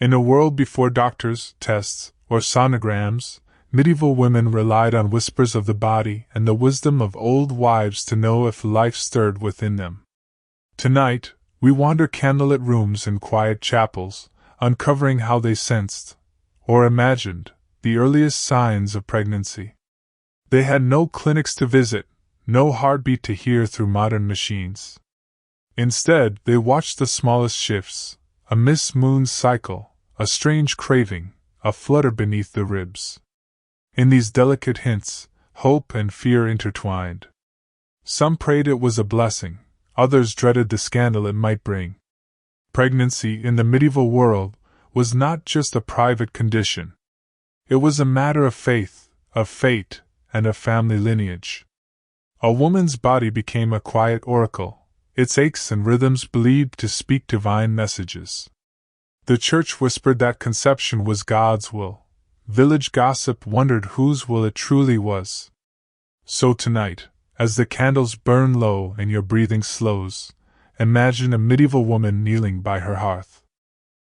In a world before doctors, tests, or sonograms, medieval women relied on whispers of the body and the wisdom of old wives to know if life stirred within them. Tonight, we wander candlelit rooms and quiet chapels, uncovering how they sensed, or imagined, the earliest signs of pregnancy. They had no clinics to visit, no heartbeat to hear through modern machines. Instead, they watched the smallest shifts, a mist-moon cycle, a strange craving, a flutter beneath the ribs. In these delicate hints, hope and fear intertwined. Some prayed it was a blessing, others dreaded the scandal it might bring. Pregnancy in the medieval world was not just a private condition. It was a matter of faith, of fate, and of family lineage. A woman's body became a quiet oracle, its aches and rhythms believed to speak divine messages. The church whispered that conception was God's will. Village gossip wondered whose will it truly was. So tonight, as the candles burn low and your breathing slows, imagine a medieval woman kneeling by her hearth.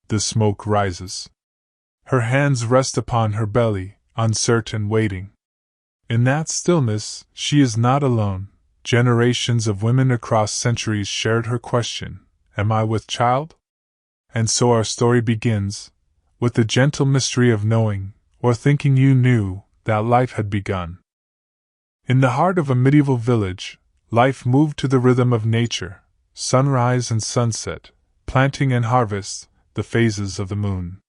The smoke rises. Her hands rest upon her belly, uncertain, waiting. In that stillness, she is not alone. Generations of women across centuries shared her question, "Am I with child?" And so our story begins, with the gentle mystery of knowing, or thinking you knew, that life had begun. In the heart of a medieval village, life moved to the rhythm of nature, sunrise and sunset, planting and harvest, the phases of the moon.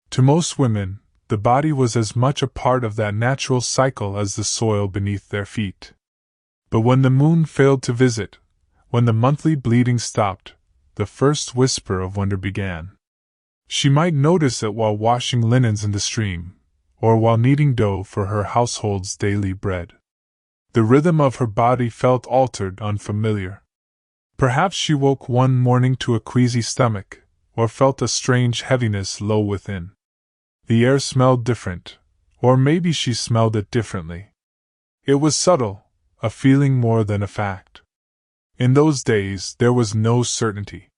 To most women, the body was as much a part of that natural cycle as the soil beneath their feet. But when the moon failed to visit, when the monthly bleeding stopped, the first whisper of wonder began. She might notice it while washing linens in the stream, or while kneading dough for her household's daily bread. The rhythm of her body felt altered, unfamiliar. Perhaps she woke one morning to a queasy stomach, or felt a strange heaviness low within. The air smelled different, or maybe she smelled it differently. It was subtle, a feeling more than a fact. In those days there was no certainty.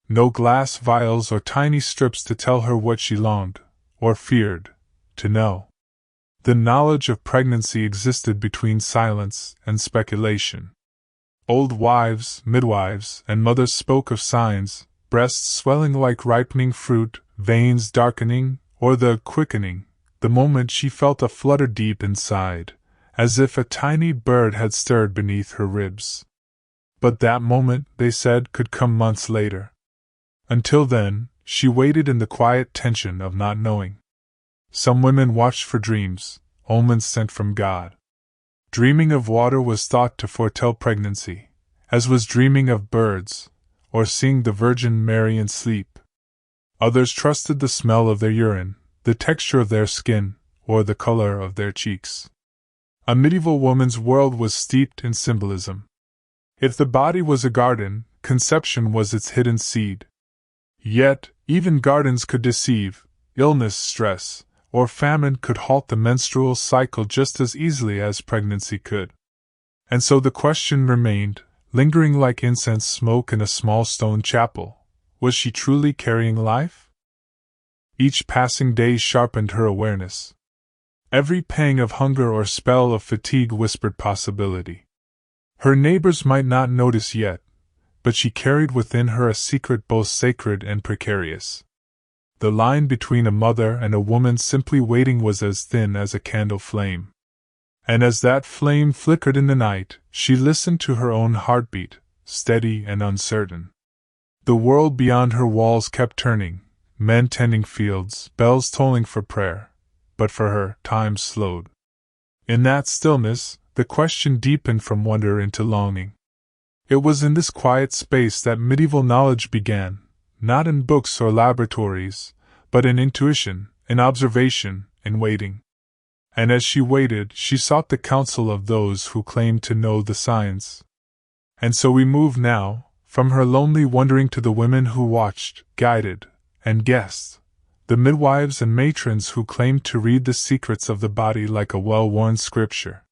No glass vials or tiny strips to tell her what she longed, or feared, to know. The knowledge of pregnancy existed between silence and speculation. Old wives, midwives, and mothers spoke of signs, breasts swelling like ripening fruit, veins darkening, or the quickening, the moment she felt a flutter deep inside, as if a tiny bird had stirred beneath her ribs. But that moment, they said, could come months later. Until then, she waited in the quiet tension of not knowing. Some women watched for dreams, omens sent from God. Dreaming of water was thought to foretell pregnancy, as was dreaming of birds, or seeing the Virgin Mary in sleep. Others trusted the smell of their urine, the texture of their skin, or the color of their cheeks. A medieval woman's world was steeped in symbolism. If the body was a garden, conception was its hidden seed. Yet, even gardens could deceive. Illness, stress, or famine could halt the menstrual cycle just as easily as pregnancy could. And so the question remained, lingering like incense smoke in a small stone chapel: was she truly carrying life? Each passing day sharpened her awareness. Every pang of hunger or spell of fatigue whispered possibility. Her neighbors might not notice yet, but she carried within her a secret both sacred and precarious. The line between a mother and a woman simply waiting was as thin as a candle flame. And as that flame flickered in the night, she listened to her own heartbeat, steady and uncertain. The world beyond her walls kept turning, men tending fields, bells tolling for prayer. But for her, time slowed. In that stillness, the question deepened from wonder into longing. It was in this quiet space that medieval knowledge began, not in books or laboratories, but in intuition, in observation, in waiting. And as she waited, she sought the counsel of those who claimed to know the signs. And so we move now, from her lonely wondering to the women who watched, guided, and guessed. The midwives and matrons who claimed to read the secrets of the body like a well-worn scripture.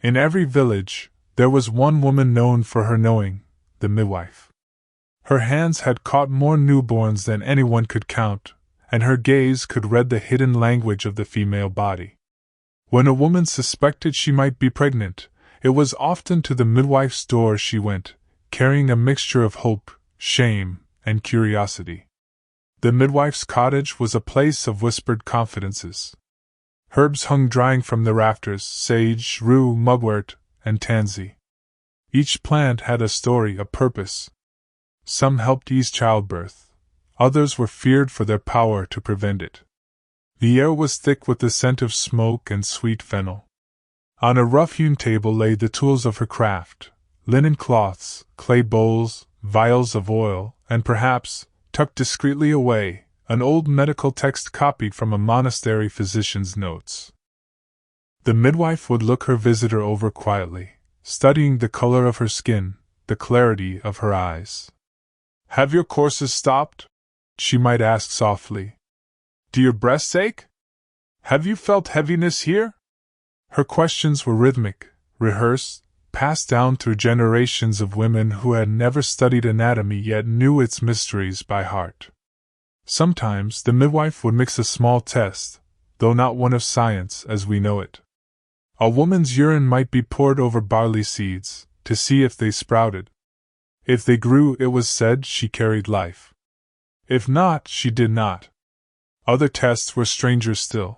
In every village, there was one woman known for her knowing, the midwife. Her hands had caught more newborns than anyone could count, and her gaze could read the hidden language of the female body. When a woman suspected she might be pregnant, it was often to the midwife's door she went, carrying a mixture of hope, shame, and curiosity. The midwife's cottage was a place of whispered confidences. Herbs hung drying from the rafters: sage, rue, mugwort, and tansy. Each plant had a story, a purpose. Some helped ease childbirth, others were feared for their power to prevent it. The air was thick with the scent of smoke and sweet fennel. On a rough-hewn table lay the tools of her craft: linen cloths, clay bowls, vials of oil, and perhaps, tucked discreetly away, an old medical text copied from a monastery physician's notes. The midwife would look her visitor over quietly, studying the color of her skin, the clarity of her eyes. "Have your courses stopped?" she might ask softly. "Do your breasts ache? Have you felt heaviness here?" Her questions were rhythmic, rehearsed, passed down through generations of women who had never studied anatomy yet knew its mysteries by heart. Sometimes the midwife would mix a small test, though not one of science as we know it. A woman's urine might be poured over barley seeds, to see if they sprouted. If they grew, it was said she carried life. If not, she did not. Other tests were stranger still: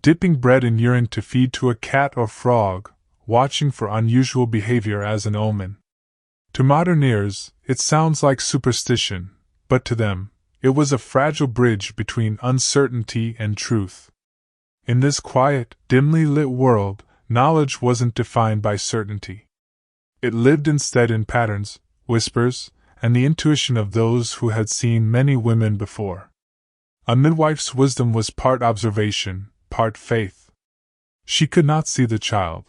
dipping bread in urine to feed to a cat or frog, watching for unusual behavior as an omen. To modern ears, it sounds like superstition, but to them, it was a fragile bridge between uncertainty and truth. In this quiet, dimly lit world, knowledge wasn't defined by certainty. It lived instead in patterns, whispers, and the intuition of those who had seen many women before. A midwife's wisdom was part observation, part faith. She could not see the child,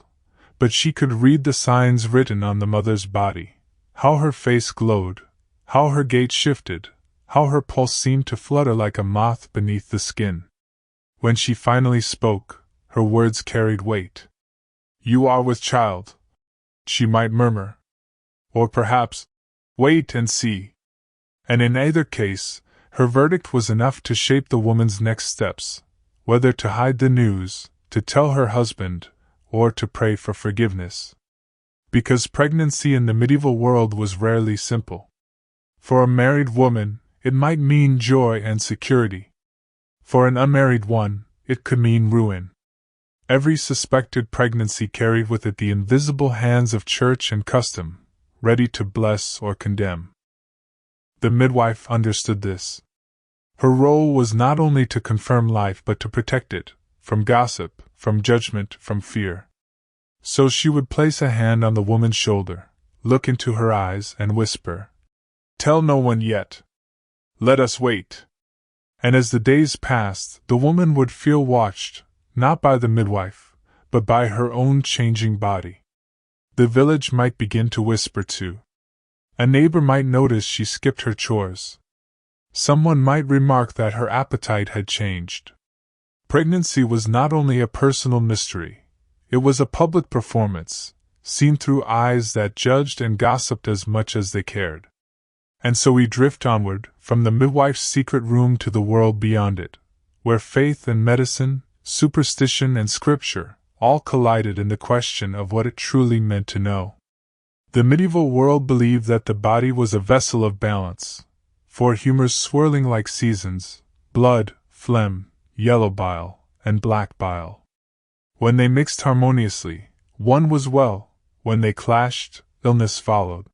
but she could read the signs written on the mother's body: how her face glowed, how her gait shifted, how her pulse seemed to flutter like a moth beneath the skin. When she finally spoke, her words carried weight. "You are with child," she might murmur. Or perhaps, "Wait and see." And in either case, her verdict was enough to shape the woman's next steps, whether to hide the news, to tell her husband, or to pray for forgiveness. Because pregnancy in the medieval world was rarely simple. For a married woman, it might mean joy and security. For an unmarried one, it could mean ruin. Every suspected pregnancy carried with it the invisible hands of church and custom, ready to bless or condemn. The midwife understood this. Her role was not only to confirm life but to protect it, from gossip, from judgment, from fear. So she would place a hand on the woman's shoulder, look into her eyes, and whisper, "Tell no one yet. Let us wait." And as the days passed, the woman would feel watched, not by the midwife, but by her own changing body. The village might begin to whisper too. A neighbor might notice she skipped her chores. Someone might remark that her appetite had changed. Pregnancy was not only a personal mystery, it was a public performance, seen through eyes that judged and gossiped as much as they cared. And so we drift onward, from the midwife's secret room to the world beyond it, where faith and medicine, superstition and scripture, all collided in the question of what it truly meant to know. The medieval world believed that the body was a vessel of balance, four humors swirling like seasons: blood, phlegm, yellow bile, and black bile. When they mixed harmoniously, one was well; when they clashed, illness followed.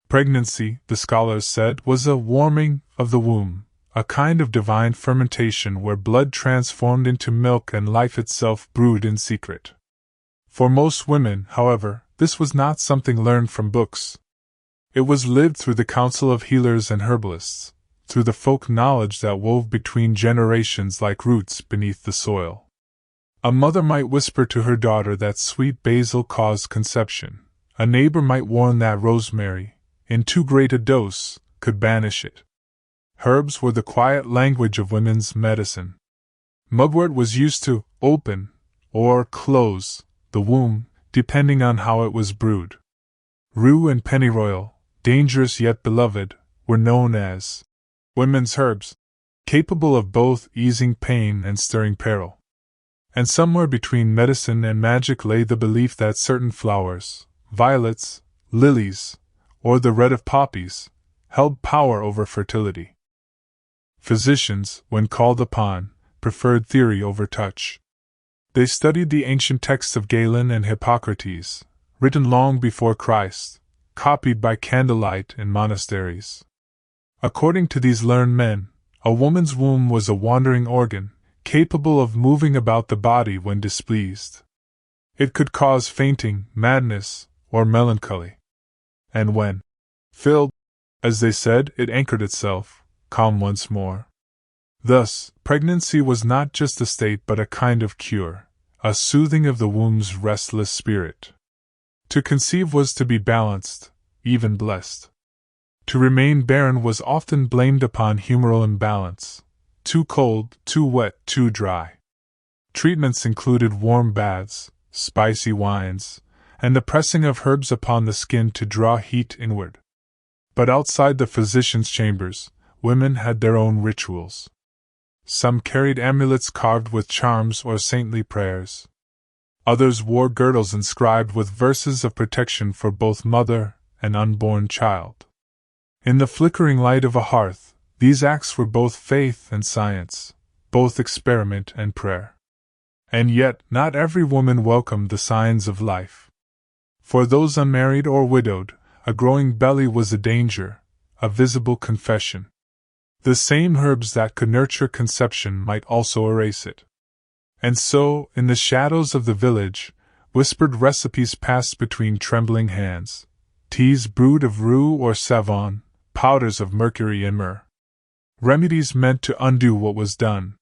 Pregnancy, the scholars said, was a warming of the womb, a kind of divine fermentation where blood transformed into milk and life itself brewed in secret. For most women, however, this was not something learned from books. It was lived through the counsel of healers and herbalists, through the folk knowledge that wove between generations like roots beneath the soil. A mother might whisper to her daughter that sweet basil caused conception. A neighbor might warn that rosemary, in too great a dose, could banish it. Herbs were the quiet language of women's medicine. Mugwort was used to open, or close, the womb, depending on how it was brewed. Rue and pennyroyal, dangerous yet beloved, were known as women's herbs. capable of both easing pain and stirring peril. And somewhere between medicine and magic lay the belief that certain flowers, violets, lilies, or the red of poppies, held power over fertility. Physicians, when called upon, preferred theory over touch. They studied the ancient texts of Galen and Hippocrates, written long before Christ, copied by candlelight in monasteries. According to these learned men, a woman's womb was a wandering organ, capable of moving about the body when displeased. It could cause fainting, madness, or melancholy. And when filled, as they said, it anchored itself, calm once more. Thus, pregnancy was not just a state but a kind of cure, a soothing of the womb's restless spirit. To conceive was to be balanced, even blessed. To remain barren was often blamed upon humoral imbalance, too cold, too wet, too dry. Treatments included warm baths, spicy wines, and the pressing of herbs upon the skin to draw heat inward. But outside the physician's chambers, women had their own rituals. Some carried amulets carved with charms or saintly prayers. Others wore girdles inscribed with verses of protection for both mother and unborn child. In the flickering light of a hearth, these acts were both faith and science, both experiment and prayer. And yet, not every woman welcomed the signs of life. For those unmarried or widowed, a growing belly was a danger, a visible confession. The same herbs that could nurture conception might also erase it. And so, in the shadows of the village, whispered recipes passed between trembling hands, teas brewed of rue or savon, powders of mercury and myrrh. Remedies meant to undo what was done.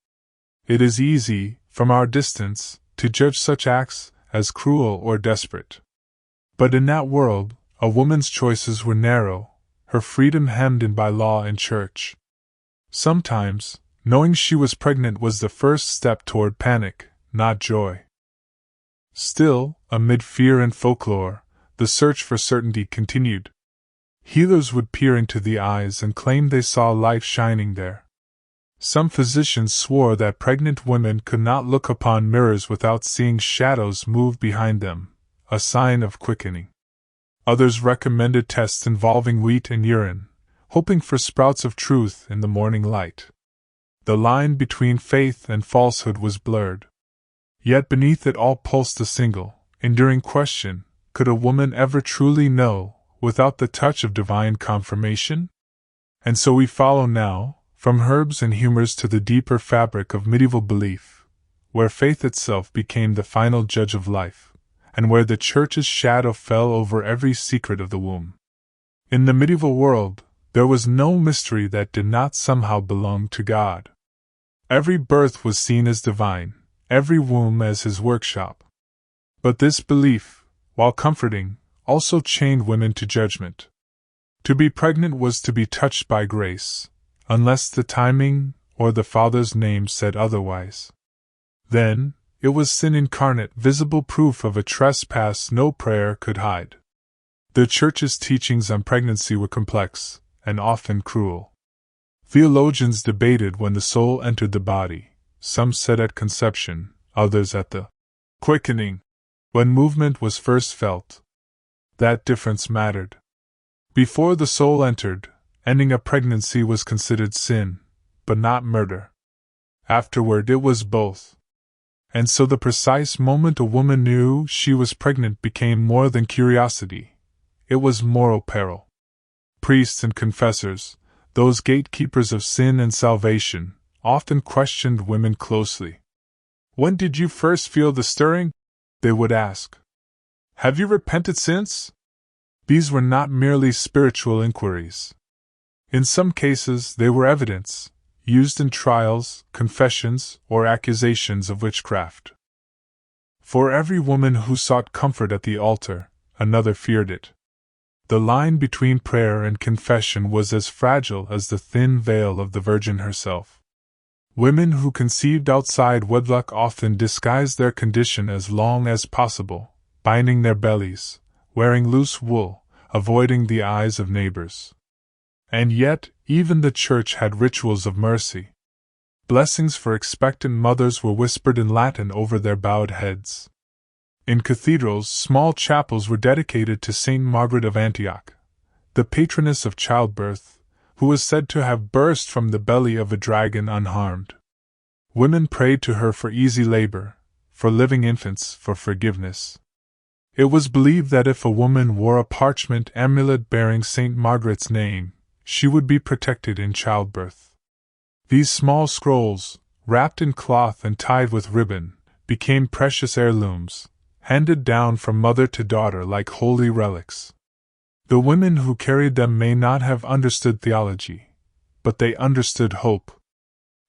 It is easy, from our distance, to judge such acts as cruel or desperate. But in that world, a woman's choices were narrow, her freedom hemmed in by law and church. Sometimes, knowing she was pregnant was the first step toward panic, not joy. Still, amid fear and folklore, the search for certainty continued. Healers would peer into the eyes and claim they saw life shining there. Some physicians swore that pregnant women could not look upon mirrors without seeing shadows move behind them, a sign of quickening. Others recommended tests involving wheat and urine, hoping for sprouts of truth in the morning light. The line between faith and falsehood was blurred. Yet beneath it all pulsed a single, enduring question: could a woman ever truly know, without the touch of divine confirmation? And so we follow now, from herbs and humors to the deeper fabric of medieval belief, where faith itself became the final judge of life, and where the Church's shadow fell over every secret of the womb. In the medieval world, there was no mystery that did not somehow belong to God. Every birth was seen as divine, every womb as His workshop. But this belief, while comforting, also chained women to judgment. To be pregnant was to be touched by grace, unless the timing or the Father's name said otherwise. Then, it was sin incarnate, visible proof of a trespass no prayer could hide. The Church's teachings on pregnancy were complex, and often cruel. Theologians debated when the soul entered the body, some said at conception, others at the quickening, when movement was first felt. That difference mattered. Before the soul entered, ending a pregnancy was considered sin, but not murder. Afterward it was both. And so the precise moment a woman knew she was pregnant became more than curiosity. It was moral peril. Priests and confessors, those gatekeepers of sin and salvation, often questioned women closely. "When did you first feel the stirring?" they would ask. "Have you repented since?" These were not merely spiritual inquiries. In some cases they were evidence, used in trials, confessions, or accusations of witchcraft. For every woman who sought comfort at the altar, another feared it. The line between prayer and confession was as fragile as the thin veil of the Virgin herself. Women who conceived outside wedlock often disguised their condition as long as possible, binding their bellies, wearing loose wool, avoiding the eyes of neighbors. And yet, even the Church had rituals of mercy. Blessings for expectant mothers were whispered in Latin over their bowed heads. In cathedrals, small chapels were dedicated to Saint Margaret of Antioch, the patroness of childbirth, who was said to have burst from the belly of a dragon unharmed. Women prayed to her for easy labor, for living infants, for forgiveness. It was believed that if a woman wore a parchment amulet bearing Saint Margaret's name, she would be protected in childbirth. These small scrolls, wrapped in cloth and tied with ribbon, became precious heirlooms, handed down from mother to daughter like holy relics. The women who carried them may not have understood theology, but they understood hope.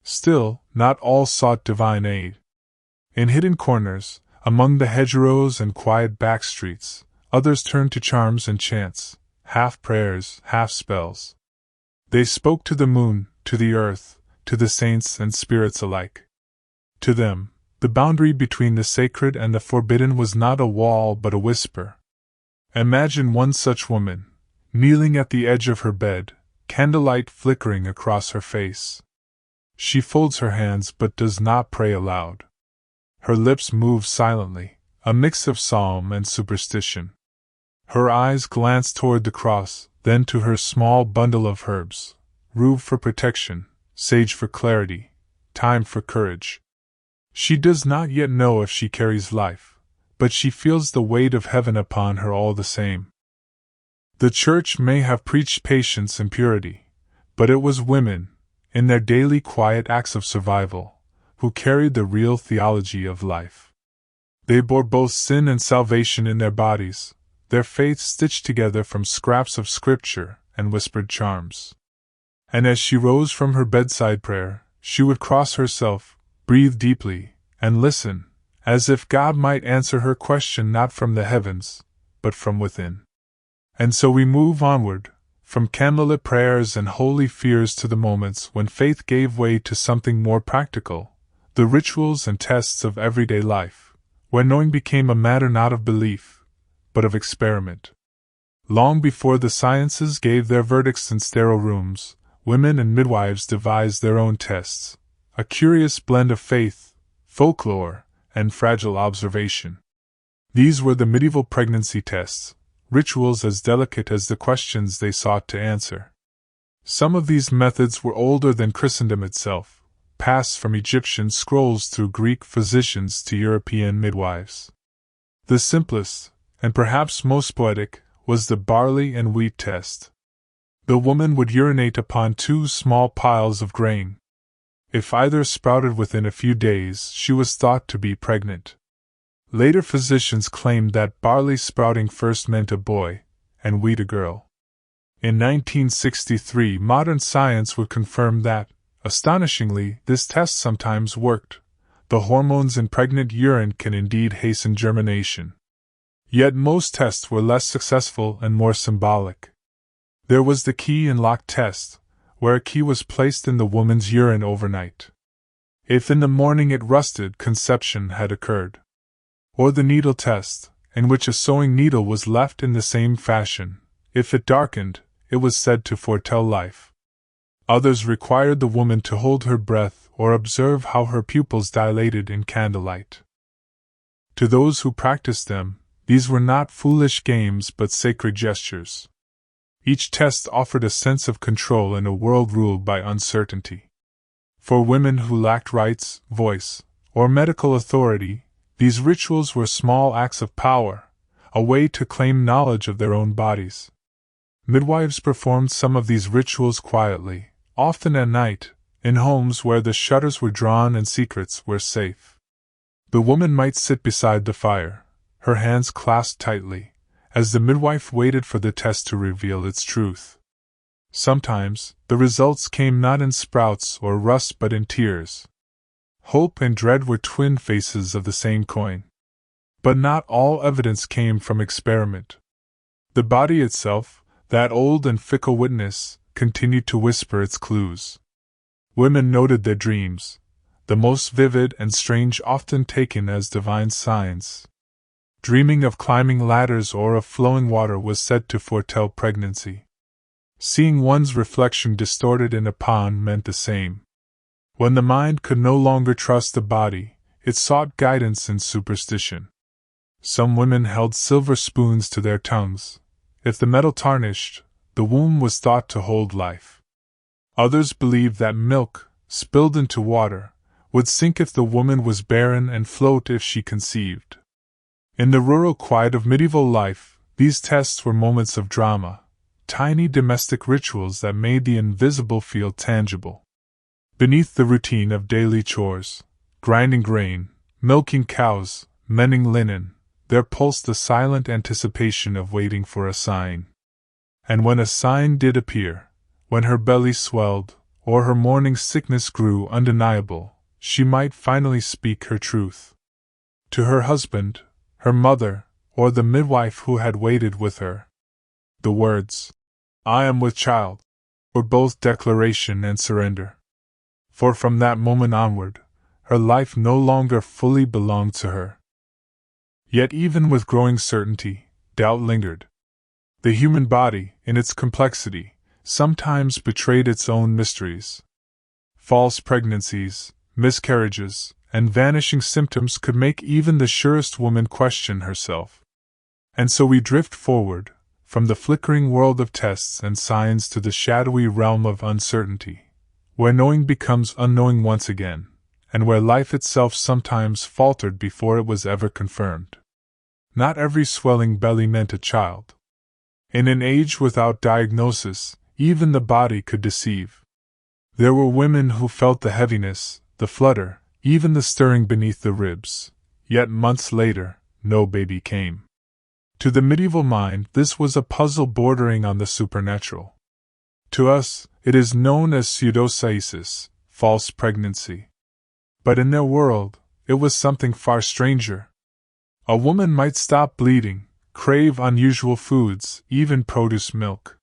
Still, not all sought divine aid. In hidden corners, among the hedgerows and quiet back streets, others turned to charms and chants, half prayers, half spells. They spoke to the moon, to the earth, to the saints and spirits alike. To them, the boundary between the sacred and the forbidden was not a wall but a whisper. Imagine one such woman, kneeling at the edge of her bed, candlelight flickering across her face. She folds her hands but does not pray aloud. Her lips move silently, a mix of psalm and superstition. Her eyes glance toward the cross, then to her small bundle of herbs, rue for protection, sage for clarity, thyme for courage. She does not yet know if she carries life, but she feels the weight of heaven upon her all the same. The Church may have preached patience and purity, but it was women, in their daily quiet acts of survival, who carried the real theology of life. They bore both sin and salvation in their bodies, their faith stitched together from scraps of scripture and whispered charms. And as she rose from her bedside prayer, she would cross herself, breathe deeply, and listen, as if God might answer her question not from the heavens, but from within. And so we move onward, from candlelit prayers and holy fears to the moments when faith gave way to something more practical, the rituals and tests of everyday life, where knowing became a matter not of belief, but of experiment. Long before the sciences gave their verdicts in sterile rooms, women and midwives devised their own tests, a curious blend of faith, folklore, and fragile observation. These were the medieval pregnancy tests, rituals as delicate as the questions they sought to answer. Some of these methods were older than Christendom itself, passed from Egyptian scrolls through Greek physicians to European midwives. The simplest, and perhaps most poetic, was the barley and wheat test. The woman would urinate upon 2 small piles of grain. If either sprouted within a few days, she was thought to be pregnant. Later physicians claimed that barley sprouting first meant a boy, and wheat a girl. In 1963, modern science would confirm that, astonishingly, this test sometimes worked. The hormones in pregnant urine can indeed hasten germination. Yet most tests were less successful and more symbolic. There was the key and lock test, where a key was placed in the woman's urine overnight. If in the morning it rusted, conception had occurred. Or the needle test, in which a sewing needle was left in the same fashion. If it darkened, it was said to foretell life. Others required the woman to hold her breath or observe how her pupils dilated in candlelight. To those who practiced them, these were not foolish games but sacred gestures. Each test offered a sense of control in a world ruled by uncertainty. For women who lacked rights, voice, or medical authority, these rituals were small acts of power, a way to claim knowledge of their own bodies. Midwives performed some of these rituals quietly, often at night, in homes where the shutters were drawn and secrets were safe. The woman might sit beside the fire, her hands clasped tightly, as the midwife waited for the test to reveal its truth. Sometimes, the results came not in sprouts or rust but in tears. Hope and dread were twin faces of the same coin. But not all evidence came from experiment. The body itself, that old and fickle witness, continued to whisper its clues. Women noted their dreams, the most vivid and strange often taken as divine signs. Dreaming of climbing ladders or of flowing water was said to foretell pregnancy. Seeing one's reflection distorted in a pond meant the same. When the mind could no longer trust the body, it sought guidance in superstition. Some women held silver spoons to their tongues. If the metal tarnished, the womb was thought to hold life. Others believed that milk, spilled into water, would sink if the woman was barren and float if she conceived. In the rural quiet of medieval life, these tests were moments of drama, tiny domestic rituals that made the invisible feel tangible. Beneath the routine of daily chores, grinding grain, milking cows, mending linen, there pulsed the silent anticipation of waiting for a sign. And when a sign did appear, when her belly swelled, or her morning sickness grew undeniable, she might finally speak her truth. To her husband, her mother, or the midwife who had waited with her, the words, "I am with child," were both declaration and surrender. For from that moment onward, her life no longer fully belonged to her. Yet even with growing certainty, doubt lingered. The human body, in its complexity, sometimes betrayed its own mysteries. False pregnancies, miscarriages, and vanishing symptoms could make even the surest woman question herself. And so we drift forward, from the flickering world of tests and signs to the shadowy realm of uncertainty, where knowing becomes unknowing once again, and where life itself sometimes faltered before it was ever confirmed. Not every swelling belly meant a child. In an age without diagnosis, even the body could deceive. There were women who felt the heaviness, the flutter, even the stirring beneath the ribs, yet months later, no baby came. To the medieval mind, this was a puzzle bordering on the supernatural. To us, it is known as pseudocyesis, false pregnancy. But in their world, it was something far stranger. A woman might stop bleeding, crave unusual foods, even produce milk.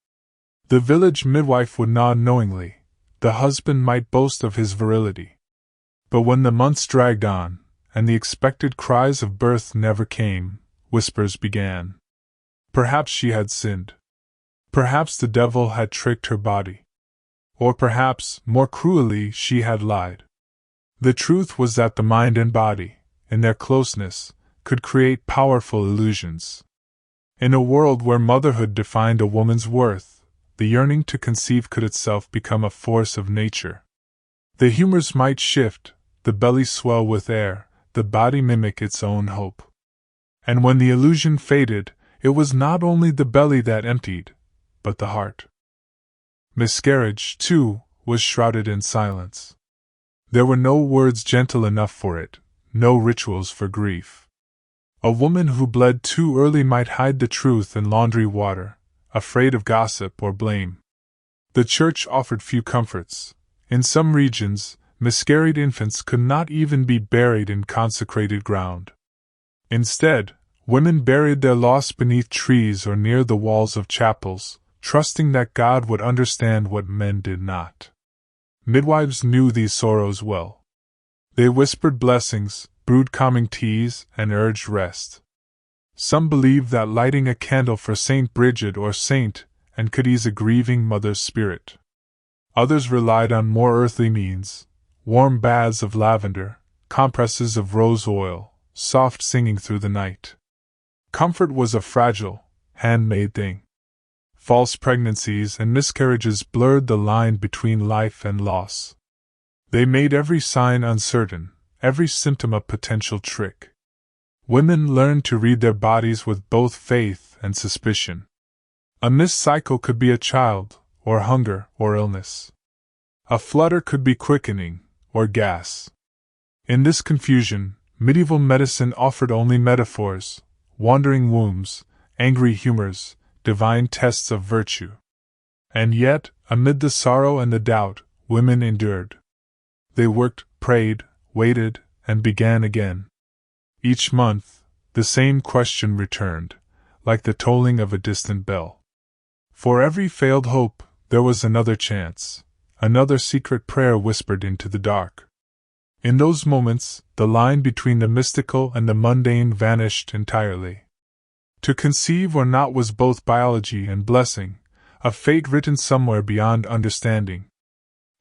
The village midwife would nod knowingly, the husband might boast of his virility. But when the months dragged on, and the expected cries of birth never came, whispers began. Perhaps she had sinned. Perhaps the devil had tricked her body. Or perhaps, more cruelly, she had lied. The truth was that the mind and body, in their closeness, could create powerful illusions. In a world where motherhood defined a woman's worth, the yearning to conceive could itself become a force of nature. The humors might shift, the belly swell with air, the body mimic its own hope. And when the illusion faded, it was not only the belly that emptied, but the heart. Miscarriage, too, was shrouded in silence. There were no words gentle enough for it, no rituals for grief. A woman who bled too early might hide the truth in laundry water, afraid of gossip or blame. The church offered few comforts. In some regions, miscarried infants could not even be buried in consecrated ground. Instead, women buried their loss beneath trees or near the walls of chapels, trusting that God would understand what men did not. Midwives knew these sorrows well. They whispered blessings, brewed calming teas, and urged rest. Some believed that lighting a candle for Saint Bridget or Saint Anne could ease a grieving mother's spirit. Others relied on more earthly means: warm baths of lavender, compresses of rose oil, soft singing through the night. Comfort was a fragile, handmade thing. False pregnancies and miscarriages blurred the line between life and loss. They made every sign uncertain, every symptom a potential trick. Women learned to read their bodies with both faith and suspicion. A missed cycle could be a child, or hunger, or illness. A flutter could be quickening, or gas. In this confusion, medieval medicine offered only metaphors, wandering wombs, angry humors, divine tests of virtue. And yet, amid the sorrow and the doubt, women endured. They worked, prayed, waited, and began again. Each month, the same question returned, like the tolling of a distant bell. For every failed hope, there was another chance, another secret prayer whispered into the dark. In those moments, the line between the mystical and the mundane vanished entirely. To conceive or not was both biology and blessing, a fate written somewhere beyond understanding.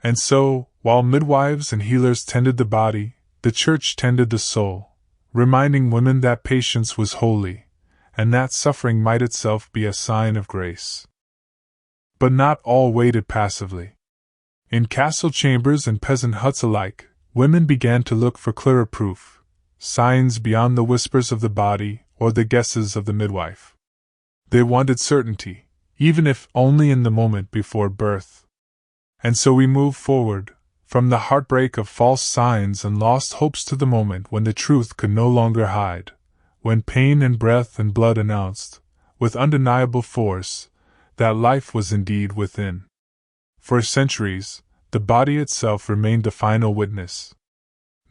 And so, While midwives and healers tended the body, the church tended the soul, reminding women that patience was holy, and that suffering might itself be a sign of grace. But not all waited passively. In castle chambers and peasant huts alike, women began to look for clearer proof, signs beyond the whispers of the body or the guesses of the midwife. They wanted certainty, even if only in the moment before birth. And so we move forward, from the heartbreak of false signs and lost hopes to the moment when the truth could no longer hide, when pain and breath and blood announced, with undeniable force, that life was indeed within. For centuries, the body itself remained the final witness.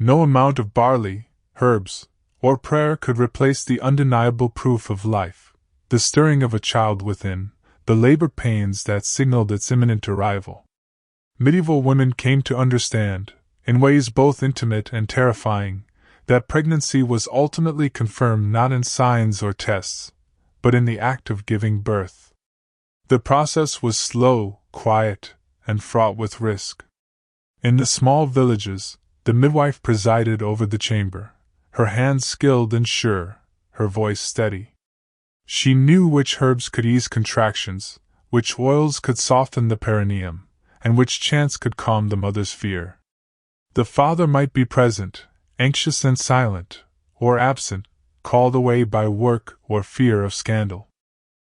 No amount of barley, herbs, or prayer could replace the undeniable proof of life, the stirring of a child within, the labor pains that signaled its imminent arrival. Medieval women came to understand, in ways both intimate and terrifying, that pregnancy was ultimately confirmed not in signs or tests, but in the act of giving birth. The process was slow, quiet, and fraught with risk. In the small villages, the midwife presided over the chamber, her hands skilled and sure, her voice steady. She knew which herbs could ease contractions, which oils could soften the perineum, and which chants could calm the mother's fear. The father might be present, anxious and silent, or absent, called away by work or fear of scandal.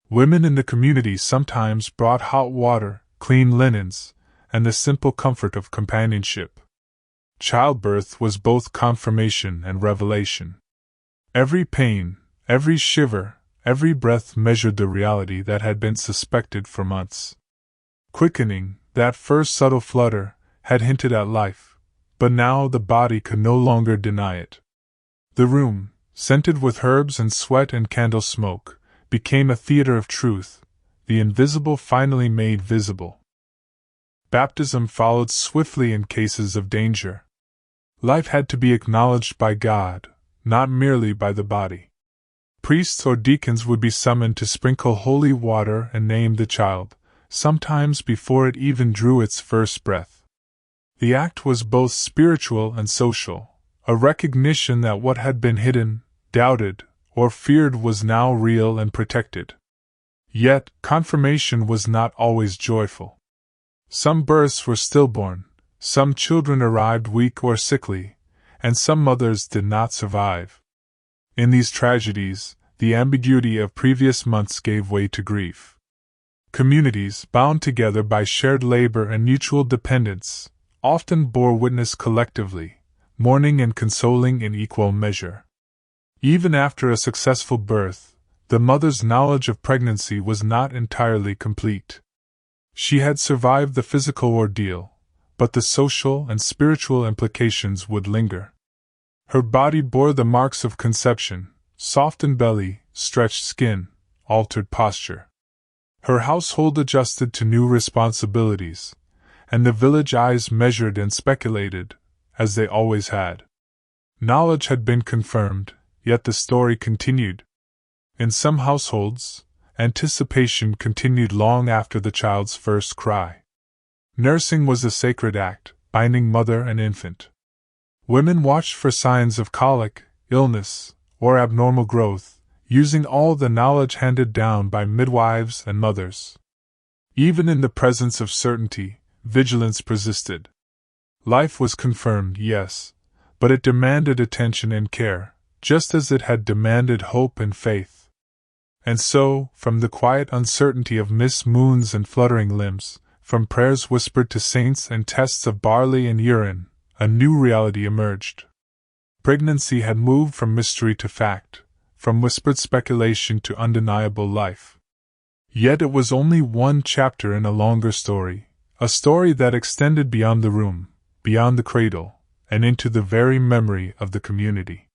Women in the community sometimes brought hot water, clean linens, and the simple comfort of companionship. Childbirth was both confirmation and revelation. Every pain, every shiver, every breath measured the reality that had been suspected for months. Quickening, that first subtle flutter, had hinted at life, but now the body could no longer deny it. The room, scented with herbs and sweat and candle smoke, became a theater of truth, the invisible finally made visible. Baptism followed swiftly in cases of danger. Life had to be acknowledged by God, not merely by the body. Priests or deacons would be summoned to sprinkle holy water and name the child, sometimes before it even drew its first breath. The act was both spiritual and social, a recognition that what had been hidden, doubted, or feared was now real and protected. Yet, confirmation was not always joyful. Some births were stillborn, some children arrived weak or sickly, and some mothers did not survive. In these tragedies, the ambiguity of previous months gave way to grief. Communities, bound together by shared labor and mutual dependence, often bore witness collectively, mourning and consoling in equal measure. Even after a successful birth, the mother's knowledge of pregnancy was not entirely complete. She had survived the physical ordeal, but the social and spiritual implications would linger. Her body bore the marks of conception: softened belly, stretched skin, altered posture. Her household adjusted to new responsibilities, and the village eyes measured and speculated, as they always had. Knowledge had been confirmed, yet the story continued. In some households, anticipation continued long after the child's first cry. Nursing was a sacred act, binding mother and infant. Women watched for signs of colic, illness, or abnormal growth, using all the knowledge handed down by midwives and mothers. Even in the presence of certainty, vigilance persisted. Life was confirmed, yes, but it demanded attention and care, just as it had demanded hope and faith. And so, from the quiet uncertainty of mist moons and fluttering limbs, from prayers whispered to saints and tests of barley and urine, a new reality emerged. Pregnancy had moved from mystery to fact, from whispered speculation to undeniable life. Yet it was only one chapter in a longer story, a story that extended beyond the room, beyond the cradle, and into the very memory of the community.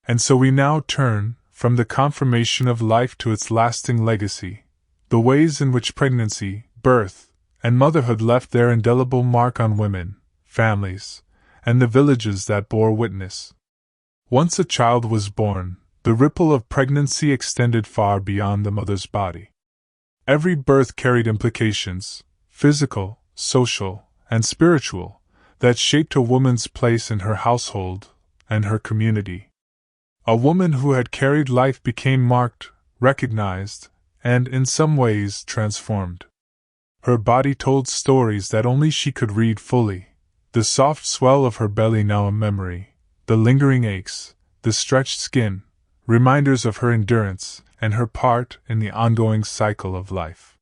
And so we now turn, from the confirmation of life to its lasting legacy, the ways in which pregnancy, birth, and motherhood left their indelible mark on women, families, and the villages that bore witness. Once a child was born, the ripple of pregnancy extended far beyond the mother's body. Every birth carried implications, physical, social, and spiritual, that shaped a woman's place in her household and her community. A woman who had carried life became marked, recognized, and in some ways transformed. Her body told stories that only she could read fully, the soft swell of her belly now a memory, the lingering aches, the stretched skin, reminders of her endurance and her part in the ongoing cycle of life.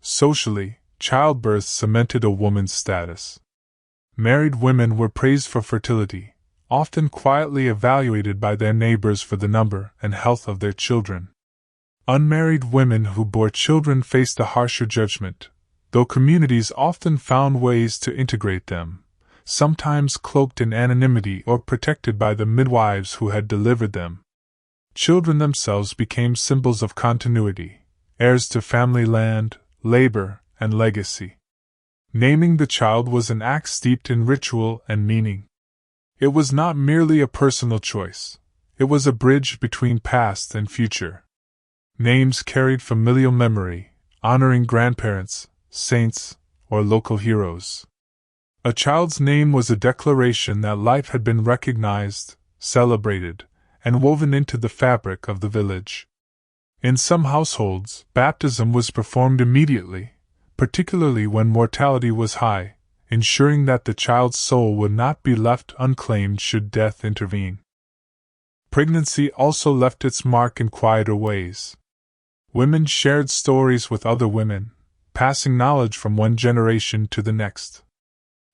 Socially, childbirth cemented a woman's status. Married women were praised for fertility, often quietly evaluated by their neighbors for the number and health of their children. Unmarried women who bore children faced a harsher judgment, though communities often found ways to integrate them, sometimes cloaked in anonymity or protected by the midwives who had delivered them. Children themselves became symbols of continuity, heirs to family land, labor, and legacy. Naming the child was an act steeped in ritual and meaning. It was not merely a personal choice, it was a bridge between past and future. Names carried familial memory, honoring grandparents, saints, or local heroes. A child's name was a declaration that life had been recognized, celebrated, and woven into the fabric of the village. In some households, baptism was performed immediately, particularly when mortality was high, ensuring that the child's soul would not be left unclaimed should death intervene. Pregnancy also left its mark in quieter ways. Women shared stories with other women, passing knowledge from one generation to the next.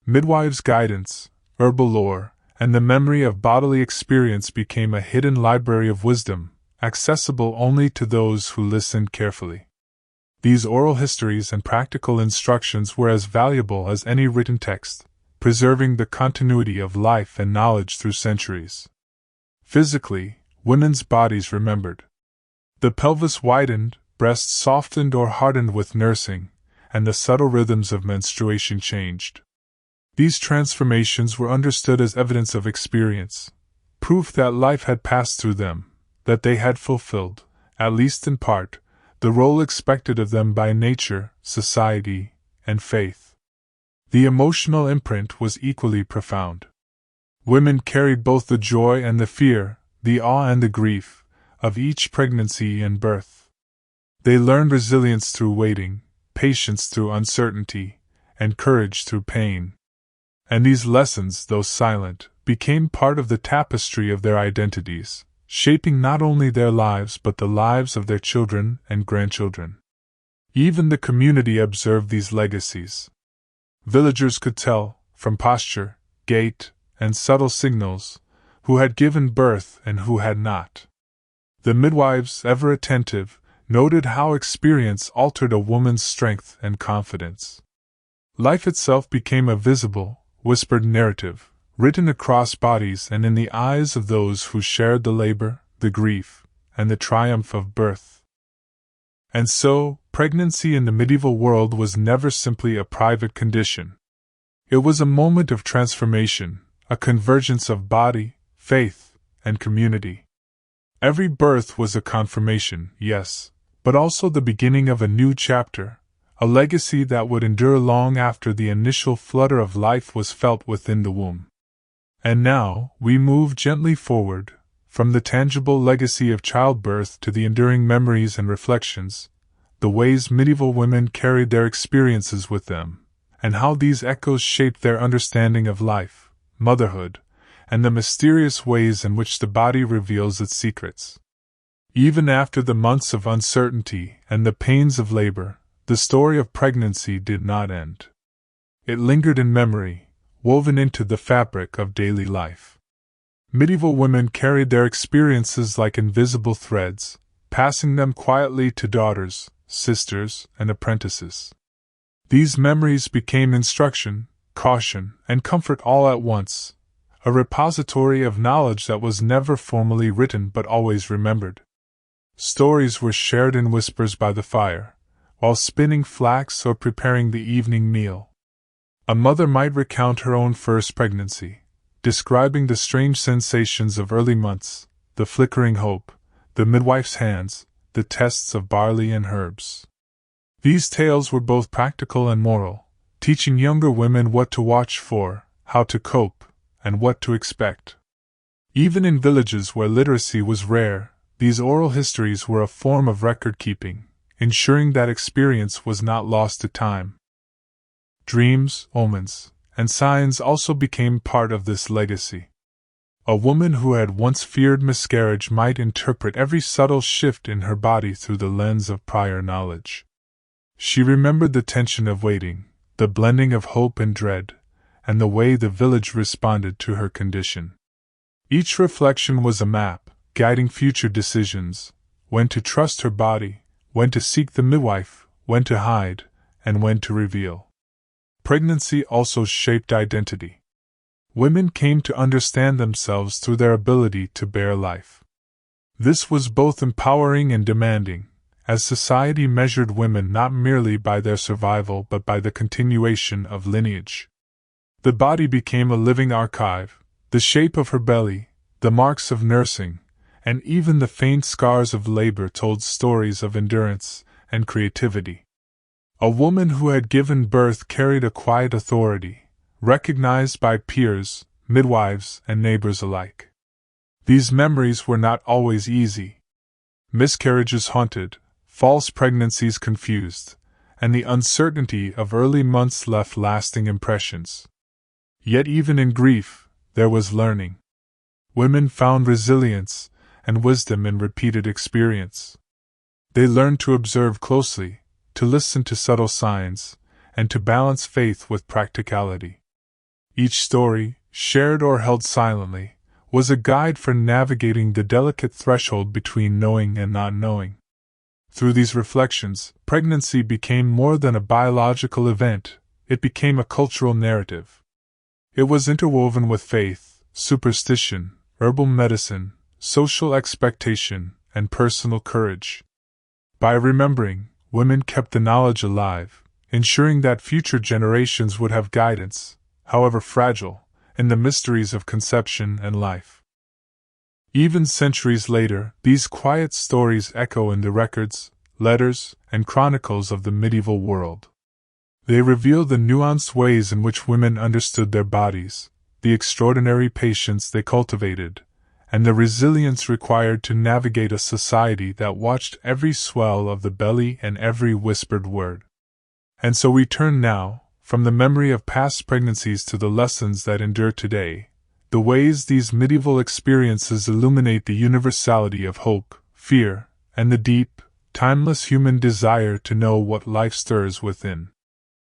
Midwives' guidance, herbal lore, and the memory of bodily experience became a hidden library of wisdom, accessible only to those who listened carefully. These oral histories and practical instructions were as valuable as any written text, preserving the continuity of life and knowledge through centuries. Physically, women's bodies remembered. The pelvis widened, breasts softened or hardened with nursing, and the subtle rhythms of menstruation changed. These transformations were understood as evidence of experience, proof that life had passed through them, that they had fulfilled, at least in part, the role expected of them by nature, society, and faith. The emotional imprint was equally profound. Women carried both the joy and the fear, the awe and the grief, of each pregnancy and birth. They learned resilience through waiting, patience through uncertainty, and courage through pain. And these lessons, though silent, became part of the tapestry of their identities, shaping not only their lives but the lives of their children and grandchildren. Even the community observed these legacies. Villagers could tell, from posture, gait, and subtle signals, who had given birth and who had not. The midwives, ever attentive, noted how experience altered a woman's strength and confidence. Life itself became a visible, whispered narrative, written across bodies and in the eyes of those who shared the labor, the grief, and the triumph of birth. And so, pregnancy in the medieval world was never simply a private condition. It was a moment of transformation, a convergence of body, faith, and community. Every birth was a confirmation, yes, but also the beginning of a new chapter, a legacy that would endure long after the initial flutter of life was felt within the womb. And now, we move gently forward, from the tangible legacy of childbirth to the enduring memories and reflections, the ways medieval women carried their experiences with them, and how these echoes shaped their understanding of life, motherhood, and the mysterious ways in which the body reveals its secrets. Even after the months of uncertainty and the pains of labor, the story of pregnancy did not end. It lingered in memory, woven into the fabric of daily life. Medieval women carried their experiences like invisible threads, passing them quietly to daughters, sisters, and apprentices. These memories became instruction, caution, and comfort all at once, a repository of knowledge that was never formally written but always remembered. Stories were shared in whispers by the fire, while spinning flax or preparing the evening meal. A mother might recount her own first pregnancy, describing the strange sensations of early months, the flickering hope, the midwife's hands, the tests of barley and herbs. These tales were both practical and moral, teaching younger women what to watch for, how to cope, and what to expect. Even in villages where literacy was rare, these oral histories were a form of record-keeping, ensuring that experience was not lost to time. Dreams, omens, and signs also became part of this legacy. A woman who had once feared miscarriage might interpret every subtle shift in her body through the lens of prior knowledge. She remembered the tension of waiting, the blending of hope and dread, and the way the village responded to her condition. Each reflection was a map, guiding future decisions: when to trust her body, when to seek the midwife, when to hide, and when to reveal. Pregnancy also shaped identity. Women came to understand themselves through their ability to bear life. This was both empowering and demanding, as society measured women not merely by their survival but by the continuation of lineage. The body became a living archive. The shape of her belly, the marks of nursing, and even the faint scars of labor told stories of endurance and creativity. A woman who had given birth carried a quiet authority, recognized by peers, midwives, and neighbors alike. These memories were not always easy. Miscarriages haunted, false pregnancies confused, and the uncertainty of early months left lasting impressions. Yet even in grief, there was learning. Women found resilience and wisdom in repeated experience. They learned to observe closely, to listen to subtle signs, and to balance faith with practicality. Each story, shared or held silently, was a guide for navigating the delicate threshold between knowing and not knowing. Through these reflections, pregnancy became more than a biological event, it became a cultural narrative. It was interwoven with faith, superstition, herbal medicine, social expectation, and personal courage. By remembering, women kept the knowledge alive, ensuring that future generations would have guidance, however fragile, in the mysteries of conception and life. Even centuries later, these quiet stories echo in the records, letters, and chronicles of the medieval world. They reveal the nuanced ways in which women understood their bodies, the extraordinary patience they cultivated, and the resilience required to navigate a society that watched every swell of the belly and every whispered word. And so we turn now, from the memory of past pregnancies to the lessons that endure today, the ways these medieval experiences illuminate the universality of hope, fear, and the deep, timeless human desire to know what life stirs within.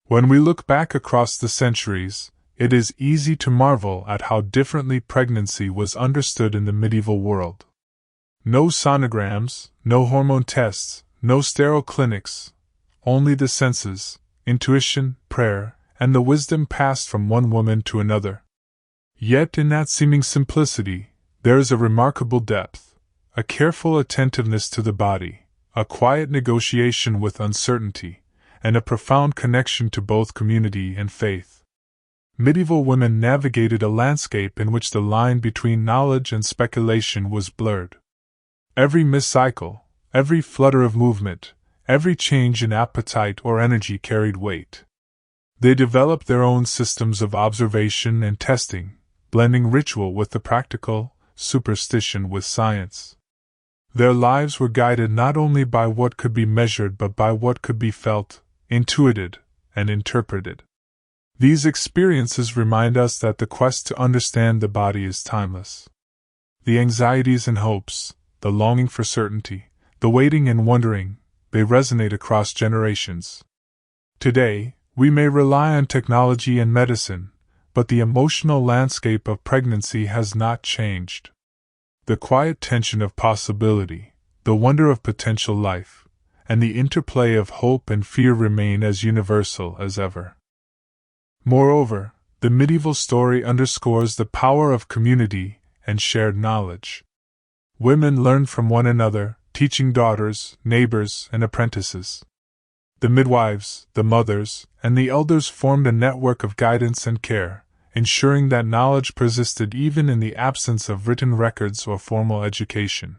When we look back across the centuries, it is easy to marvel at how differently pregnancy was understood in the medieval world. No sonograms, no hormone tests, no sterile clinics, only the senses, intuition, prayer, and the wisdom passed from one woman to another. Yet in that seeming simplicity, there is a remarkable depth, a careful attentiveness to the body, a quiet negotiation with uncertainty, and a profound connection to both community and faith. Medieval women navigated a landscape in which the line between knowledge and speculation was blurred. Every mid-cycle, every flutter of movement, every change in appetite or energy carried weight. They developed their own systems of observation and testing, blending ritual with the practical, superstition with science. Their lives were guided not only by what could be measured but by what could be felt, intuited, and interpreted. These experiences remind us that the quest to understand the body is timeless. The anxieties and hopes, the longing for certainty, the waiting and wondering, they resonate across generations. Today, we may rely on technology and medicine, but the emotional landscape of pregnancy has not changed. The quiet tension of possibility, the wonder of potential life, and the interplay of hope and fear remain as universal as ever. Moreover, the medieval story underscores the power of community and shared knowledge. Women learned from one another, teaching daughters, neighbors, and apprentices. The midwives, the mothers, and the elders formed a network of guidance and care, ensuring that knowledge persisted even in the absence of written records or formal education.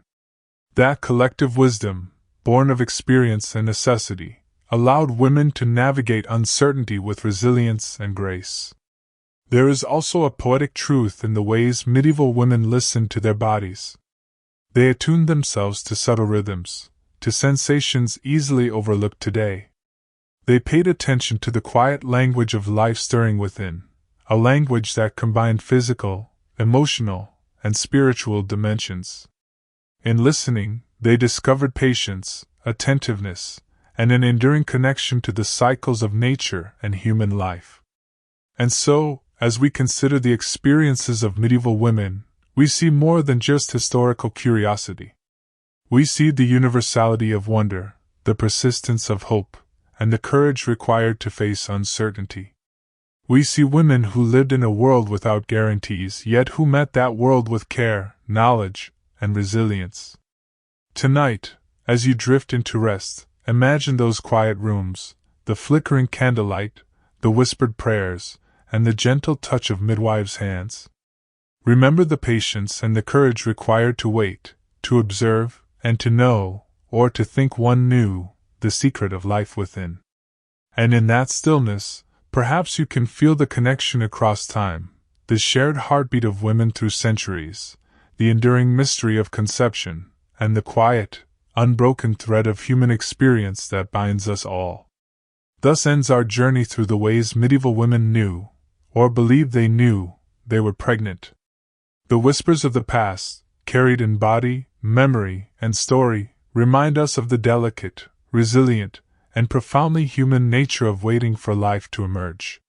That collective wisdom, born of experience and necessity, allowed women to navigate uncertainty with resilience and grace. There is also a poetic truth in the ways medieval women listened to their bodies. They attuned themselves to subtle rhythms, to sensations easily overlooked today. They paid attention to the quiet language of life stirring within, a language that combined physical, emotional, and spiritual dimensions. In listening, they discovered patience, attentiveness, and an enduring connection to the cycles of nature and human life. And so, as we consider the experiences of medieval women, we see more than just historical curiosity. We see the universality of wonder, the persistence of hope, and the courage required to face uncertainty. We see women who lived in a world without guarantees, yet who met that world with care, knowledge, and resilience. Tonight, as you drift into rest, imagine those quiet rooms, the flickering candlelight, the whispered prayers, and the gentle touch of midwives' hands. Remember the patience and the courage required to wait, to observe, and to know, or to think one knew, the secret of life within. And in that stillness, perhaps you can feel the connection across time, the shared heartbeat of women through centuries, the enduring mystery of conception, and the quiet, unbroken thread of human experience that binds us all. Thus ends our journey through the ways medieval women knew, or believed they knew, they were pregnant. The whispers of the past, carried in body, memory, and story, remind us of the delicate, resilient, and profoundly human nature of waiting for life to emerge.